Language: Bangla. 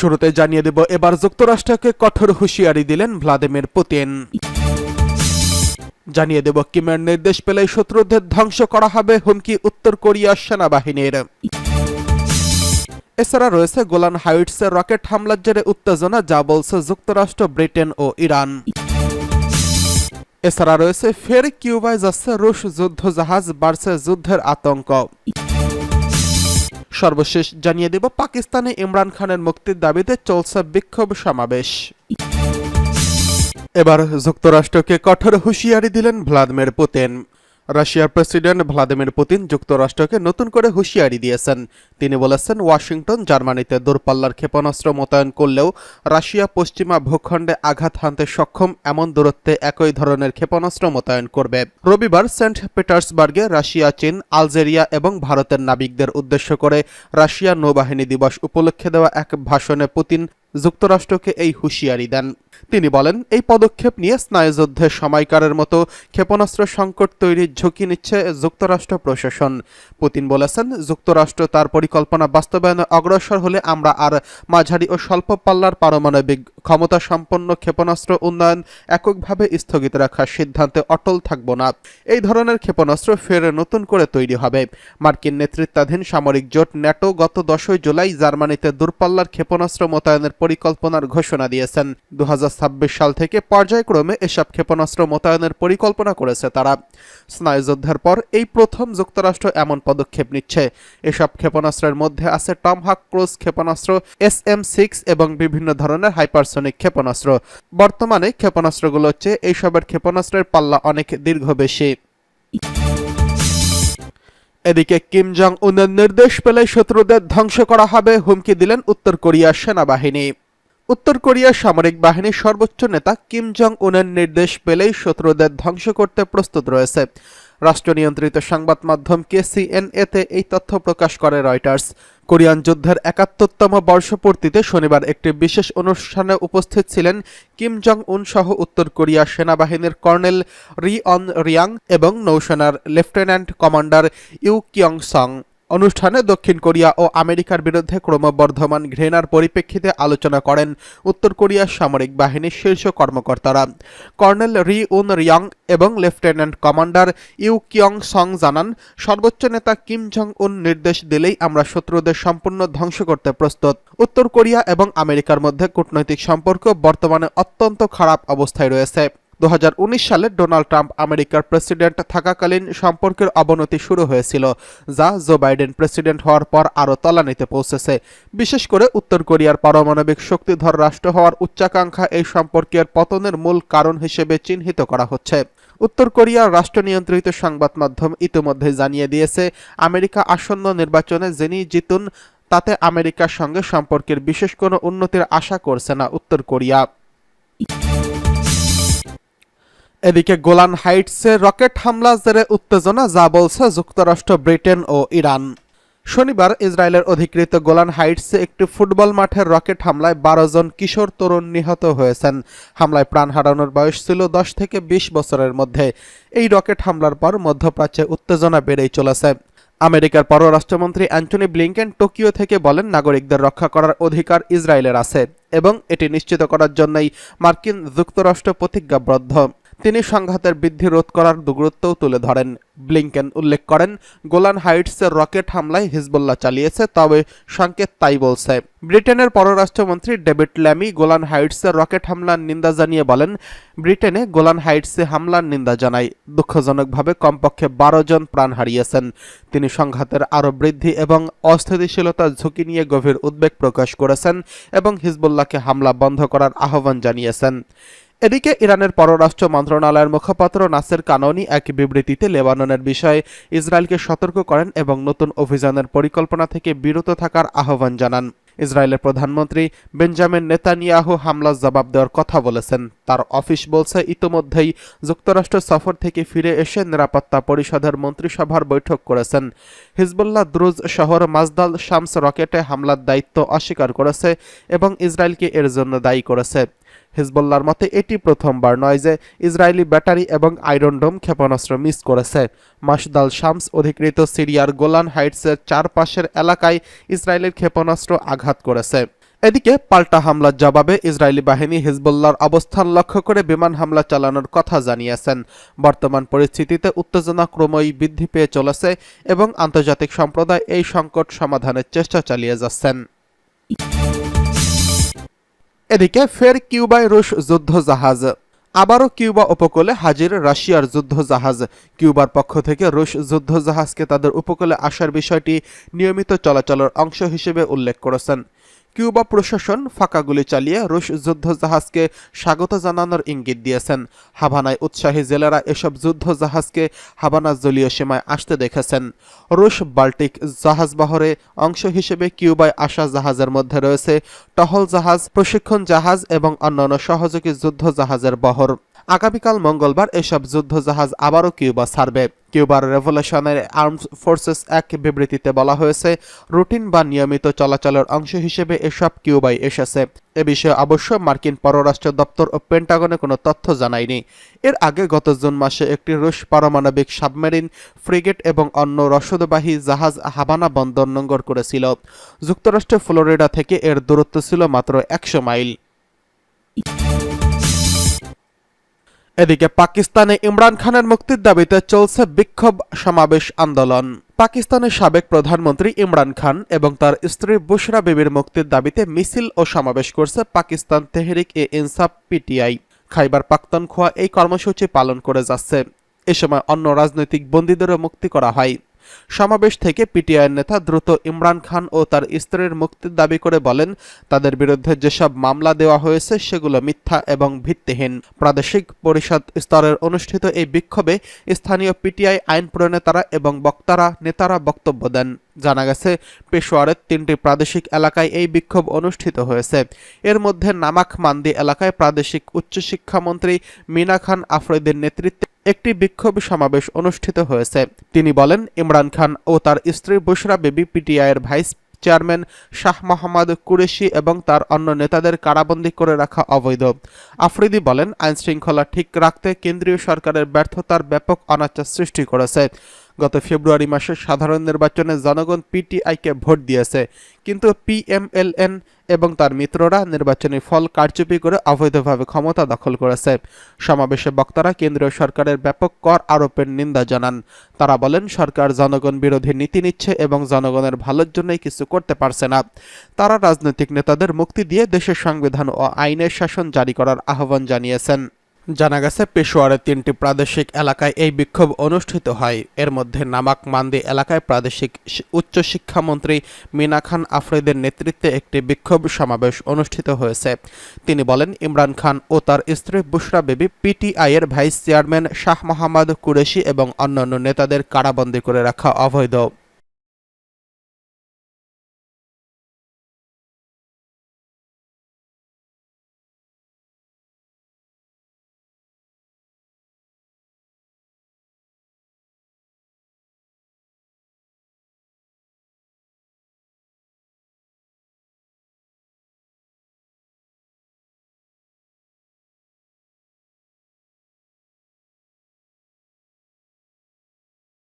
শুরুতে জানিয়ে দেব, এবার যুক্তরাষ্ট্রকে কঠোর হুঁশিয়ারি দিলেন ভ্লাদিমির পুতিন। জানিয়ে দেব, কিমের নির্দেশ পেলেই শত্রুদের ধ্বংস করা হবে, হুমকি উত্তর কোরিয়ার সেনাবাহিনীর। এছাড়া রয়েছে গোলান হাইটসে রকেট হামলার জেরে উত্তেজনা, যা বলছে যুক্তরাষ্ট্র, ব্রিটেন ও ইরান। এছাড়া রয়েছে ফের কিউবায় যাচ্ছে রুশ যুদ্ধজাহাজ, বাড়ছে যুদ্ধের আতঙ্ক। সর্বশেষ জানিয়ে দেব, পাকিস্তানে ইমরান খানের মুক্তির দাবিতে চলছে বিক্ষোভ সমাবেশ। এবার যুক্তরাষ্ট্রকে কঠোর হুঁশিয়ারি দিলেন ভ্লাদিমির পুতিন। রাশিয়ার প্রেসিডেন্ট ভ্লাদিমির পুতিন যুক্তরাষ্ট্রকে নতুন করে হুঁশিয়ারি দিয়েছেন। তিনি বলেছেন, ওয়াশিংটন জার্মানিতে দূরপাল্লার ক্ষেপণাস্ত্র মোতায়েন করলেও রাশিয়া পশ্চিমা ভূখণ্ডে আঘাত হানতে সক্ষম এমন দূরত্বে একই ধরনের ক্ষেপণাস্ত্র মোতায়েন করবে। রবিবার সেন্ট পিটার্সবার্গে রাশিয়া, চীন, আলজেরিয়া এবং ভারতের নাবিকদের উদ্দেশ্য করে রাশিয়া নৌবাহিনী দিবস উপলক্ষে দেওয়া এক ভাষণে পুতিন যুক্তরাষ্ট্রকে এই হুঁশিয়ারি দেন। তিনি বলেন, এই পদক্ষেপ নিয়ে স্নায়ুযুদ্ধের সময়কারের মতো ক্ষেপণাস্ত্র সংকট তৈরির ঝুঁকি নিচ্ছে যুক্তরাষ্ট্র প্রশাসন। পুতিন বলেছেন, যুক্তরাষ্ট্র তার পরিকল্পনা বাস্তবায়নে অগ্রসর হলে আমরা আর মাঝারি ও স্বল্প পাল্লার পারমাণবিক ক্ষমতা সম্পন্ন ক্ষেপণাস্ত্র উন্নয়ন এককভাবে স্থগিত রাখার সিদ্ধান্তে অটল থাকব না। এই ধরনের ক্ষেপণাস্ত্র ফের নতুন করে তৈরি হবে। মার্কিন নেতৃত্বাধীন সামরিক জোট ন্যাটো গত 10 জুলাই জার্মানিতে দূরপাল্লার ক্ষেপণাস্ত্র মোতায়েনের পরিকল্পনার ঘোষণা দিয়েছেন। 2026 সাল থেকে পর্যায়ক্রমে এসব ক্ষেপণাস্ত্র মোতায়েনের পরিকল্পনা করেছে তারা। স্নায়ুযুদ্ধের পর এই প্রথম যুক্তরাষ্ট্র এমন পদক্ষেপ নিচ্ছে। এসব ক্ষেপণাস্ত্রের মধ্যে আছে টমহাক ক্রুজ ক্ষেপণাস্ত্র, SM-6 এবং বিভিন্ন ধরনের হাইপারসনিক ক্ষেপণাস্ত্র। বর্তমানে ক্ষেপণাস্ত্রগুলোর চেয়ে এইসবের ক্ষেপণাস্ত্রের পাল্লা অনেক দীর্ঘ বেশি। এদিকে কিম জং উনের নির্দেশ পেলে শত্রুদের ধ্বংস করা হবে, হুমকি দিলেন উত্তর কোরিয়ার সেনাবাহিনী। উত্তর কোরিয়ার সামরিক বাহিনীর সর্বোচ্চ নেতা কিম জং উনের নির্দেশ পেলেই শত্রুদের ধ্বংস করতে প্রস্তুত রয়েছে। রাষ্ট্র নিয়ন্ত্রিত সংবাদ মাধ্যম KCNA-তে এই তথ্য প্রকাশ করে রয়টার্স। কোরিয়ান যুদ্ধের 71তম বর্ষপূর্তিতে শনিবার একটি বিশেষ অনুষ্ঠানে উপস্থিত ছিলেন কিম জং উন সহ উত্তর কোরিয়ার সেনাবাহিনীর কর্নেল রি অন রিয়াং এবং নৌসেনার lieutenant commander you Kyung Song. অনুষ্ঠানে দক্ষিণ কোরিয়া ও আমেরিকার বিরুদ্ধে ক্রমবর্ধমান ঘৃণার পরিপ্রেক্ষিতে আলোচনা করেন উত্তর কোরিয়ার সামরিক বাহিনীর শীর্ষ কর্মকর্তারা। কর্নেল রি উন রিয়াং এবং লেফটেন্যান্ট কমান্ডার ইউ কিয়ং সং জানান, সর্বোচ্চ নেতা কিম জং উন নির্দেশ দিলেই আমরা শত্রুদের সম্পূর্ণ ধ্বংস করতে প্রস্তুত। উত্তর কোরিয়া এবং আমেরিকার মধ্যে কূটনৈতিক সম্পর্ক বর্তমানে অত্যন্ত খারাপ অবস্থায় রয়েছে। 2019 সালে ডোনাল্ড ট্রাম্প আমেরিকার প্রেসিডেন্ট থাকাকালীন সম্পর্কের অবনতি শুরু হয়েছিল, যা জো বাইডেন প্রেসিডেন্ট হওয়ার পর আরও তলানিতে পৌঁছেছে। বিশেষ করে উত্তর কোরিয়ার পারমাণবিক শক্তিধর রাষ্ট্র হওয়ার উচ্চাকাঙ্ক্ষা এই সম্পর্কের পতনের মূল কারণ হিসেবে চিহ্নিত করা হচ্ছে। উত্তর কোরিয়ার রাষ্ট্র নিয়ন্ত্রিত সংবাদ মাধ্যম ইতিমধ্যে জানিয়ে দিয়েছে, আমেরিকা আসন্ন নির্বাচনে যিনি জিতুন তাতে আমেরিকার সঙ্গে সম্পর্কের বিশেষ কোনো উন্নতির আশা করছে না উত্তর কোরিয়া। এদিকে গোলান হাইটসে রকেট হামলা জেরে উত্তেজনা, যা বলছে যুক্তরাষ্ট্র, ব্রিটেন ও ইরান। শনিবার ইসরায়েলের অধিকৃত গোলান হাইটসে একটি ফুটবল মাঠের রকেট হামলায় 12 জন কিশোর তরুণ নিহত হয়েছেন। হামলায় প্রাণ হারানোর বয়স ছিল 10 থেকে 20 বছরের মধ্যে। এই রকেট হামলার পর মধ্যপ্রাচ্যে উত্তেজনা বেড়েই চলেছে। আমেরিকার পররাষ্ট্রমন্ত্রী অ্যান্টনি ব্লিংকেন টোকিও থেকে বলেন, নাগরিকদের রক্ষা করার অধিকার ইসরায়েলের আছে এবং এটি নিশ্চিত করার জন্যই মার্কিন যুক্তরাষ্ট্র প্রতিজ্ঞাবদ্ধ। তিনি সংঘাতের বৃদ্ধি রোধ করার গুরুত্বও তুলে ধরেন। ব্লিংকেন উল্লেখ করেন, গোলান হাইটসের রকেট হামলায় হিজবুল্লাহ চালিয়েছে, তবে সংকেত তাই বলছে। ব্রিটেনের পররাষ্ট্রমন্ত্রী ডেভিড ল্যামি গোলান হাইটসের রকেট হামলার নিন্দা জানিয়ে বলেন, ব্রিটেনে গোলান হাইটসে হামলার নিন্দা জানায়। দুঃখজনকভাবে কমপক্ষে 12 জন প্রাণ হারিয়েছেন। তিনি সংঘাতের আরও বৃদ্ধি এবং অস্থিতিশীলতার ঝুঁকি নিয়ে গভীর উদ্বেগ প্রকাশ করেছেন এবং হিজবুল্লাহকে হামলা বন্ধ করার আহ্বান জানিয়েছেন। এদিকে ইরানের পররাষ্ট্র মন্ত্রণালয়ের মুখপাত্র নাসের কানৌনি এক বিবৃতিতে লেবাননের বিষয়ে ইসরায়েলকে সতর্ক করেন এবং নতুন অভিযানের পরিকল্পনা থেকে বিরত থাকার আহ্বান জানান। ইসরায়েলের প্রধানমন্ত্রী বেঞ্জামিন নেতানিয়াহু হামলার জবাব দেওয়ার কথা বলেছেন। তার অফিস বলছে, ইতোমধ্যেই যুক্তরাষ্ট্র সফর থেকে ফিরে এসে নিরাপত্তা পরিষদের মন্ত্রিসভার বৈঠক করেছেন। হিজবুল্লাহ দ্রুজ শহর মাজদাল শামস রকেটে হামলার দায়িত্ব অস্বীকার করেছে এবং ইসরায়েলকে এর জন্য দায়ী করেছে। হিজবুল্লাহর মতে এটি প্রথমবার নয় যে ইসরায়েলি ব্যাটারি এবং আয়রন ডোম ক্ষেপণাস্ত্র মিস করেছে। মাসদাল শামস অধিকৃত সিরিয়ার গোলান হাইটসের চারপাশের এলাকায় ইসরায়েলের ক্ষেপণাস্ত্র আঘাত করেছে। এদিকে পাল্টা হামলার জবাবে ইসরায়েলি বাহিনী হিজবুল্লাহর অবস্থান লক্ষ্য করে বিমান হামলা চালানোর কথা জানিয়েছেন। বর্তমান পরিস্থিতিতে উত্তেজনা ক্রমই বৃদ্ধি পেয়ে চলেছে এবং আন্তর্জাতিক সম্প্রদায় এই সংকট সমাধানের চেষ্টা চালিয়ে যাচ্ছেন। এদিকে ফের কিউবায় রুশ যুদ্ধজাহাজ। আবারও কিউবা উপকূলে হাজির রাশিয়ার যুদ্ধজাহাজ। কিউবার পক্ষ থেকে রুশ যুদ্ধজাহাজকে তাদের উপকূলে আসার বিষয়টি নিয়মিত চলাচলের অংশ হিসেবে উল্লেখ করেছেন। কিউবা প্রশাসন ফাঁকা গুলি চালিয়ে রুশ যুদ্ধজাহাজকে স্বাগত জানানোর ইঙ্গিত দিয়েছেন। হাভানায় উৎসাহী জেলেরা এসব যুদ্ধজাহাজকে হাভানার জলীয় সীমায় আসতে দেখেছেন। রুশ বাল্টিক জাহাজবহরে অংশ হিসেবে কিউবায় আসা জাহাজের মধ্যে রয়েছে টহল জাহাজ, প্রশিক্ষণ জাহাজ এবং অন্যান্য সহযোগী যুদ্ধজাহাজের বহর। আগামীকাল মঙ্গলবার এসব যুদ্ধজাহাজ আবারও কিউবা ছাড়বে। কিউবার রেভলিউশনারি আর্মড ফোর্সেস এক বিবৃতিতে বলা হয়েছে, রুটিন বা নিয়মিত চলাচলের অংশ হিসেবে এসব কিউবায় এসেছে। এ বিষয়ে অবশ্য মার্কিন পররাষ্ট্র দপ্তর ও পেন্টাগনে কোনো তথ্য জানায়নি। এর আগে গত জুন মাসে একটি রুশ পারমাণবিক সাবমেরিন, ফ্রিগেট এবং অন্য রসদবাহী জাহাজ হাভানা বন্দর নোঙ্গর করেছিল। যুক্তরাষ্ট্রের ফ্লোরিডা থেকে এর দূরত্ব ছিল মাত্র 100 মাইল। এদিকে পাকিস্তানে ইমরান খানের মুক্তির দাবিতে চলছে বিক্ষোভ, সমাবেশ, আন্দোলন। পাকিস্তানের সাবেক প্রধানমন্ত্রী ইমরান খান এবং তার স্ত্রী বুশরা বিবির মুক্তির দাবিতে মিছিল ও সমাবেশ করছে পাকিস্তান তেহরিক-ই-ইনসাফ পিটিআই। খাইবার পাখতুনখোয়া এই কর্মসূচি পালন করে যাচ্ছে। এ সময় অন্য রাজনৈতিক বন্দীদেরও মুক্তি করা হয়। সমাবেশ থেকে পিটিআইয়ের নেতা দ্রুত ইমরান খান ও তার স্ত্রীর মুক্তির দাবি করে বলেন, তাদের বিরুদ্ধে যেসব মামলা দেওয়া হয়েছে সেগুলো মিথ্যা এবং ভিত্তিহীন। প্রাদেশিক পরিষদ স্তরের অনুষ্ঠিত এই বিক্ষোভে স্থানীয় পিটিআই আইন প্রণেতারা এবং নেতারা বক্তব্য দেন। জানা গেছে, পেশোয়ারের 3টি প্রাদেশিক এলাকায় এই বিক্ষোভ অনুষ্ঠিত হয়েছে। এর মধ্যে নামাক মান্দি এলাকায় প্রাদেশিক উচ্চশিক্ষামন্ত্রী মিনা খান আফ্রিদির নেতৃত্বে একটি বিক্ষোভ সমাবেশ অনুষ্ঠিত হয়েছে। তিনি বলেন, ইমরান খান ও তার স্ত্রী বুশরা বিবি পিটিআইয়ের ভাইস চেয়ারম্যান শাহ মোহাম্মদ কুরেশি এবং তার অন্য নেতাদের কারাবন্দী করে রাখা অবৈধ। আফ্রিদি বলেন, আইনশৃঙ্খলা ঠিক রাখতে কেন্দ্রীয় সরকারের ব্যর্থতার ব্যাপক অনাচার সৃষ্টি করেছে। গত ফেব্রুয়ারি মাসে সাধারণ নির্বাচনে জনগণ পিটিআইকে ভোট দিয়েছে, কিন্তু পিএমএলএন এবং তার মিত্ররা নির্বাচনী ফল কারচুপি করে অবৈধভাবে ক্ষমতা দখল করেছে। সমাবেশে বক্তারা কেন্দ্রীয় সরকারের ব্যাপক কর আরোপের নিন্দা জানান। তারা বলেন, সরকার জনগণ বিরোধী নীতি নিচ্ছে এবং জনগণের ভালোর জন্যই কিছু করতে পারছে না। তারা রাজনৈতিক নেতাদের মুক্তি দিয়ে দেশের সংবিধান ও আইনের শাসন জারি করার আহ্বান জানিয়েছেন। জানা গেছে, পেশোয়ারের 3টি প্রাদেশিক এলাকায় এই বিক্ষোভ অনুষ্ঠিত হয়। এর মধ্যে নামাক মান্দি এলাকায় প্রাদেশিক উচ্চশিক্ষামন্ত্রী মিনা খান আফ্রিদের নেতৃত্বে একটি বিক্ষোভ সমাবেশ অনুষ্ঠিত হয়েছে। তিনি বলেন, ইমরান খান ও তার স্ত্রী বুশরা বিবি পিটিআইয়ের ভাইস চেয়ারম্যান শাহ মোহাম্মদ কুরেশি এবং অন্যান্য নেতাদের কারাবন্দী করে রাখা অবৈধ।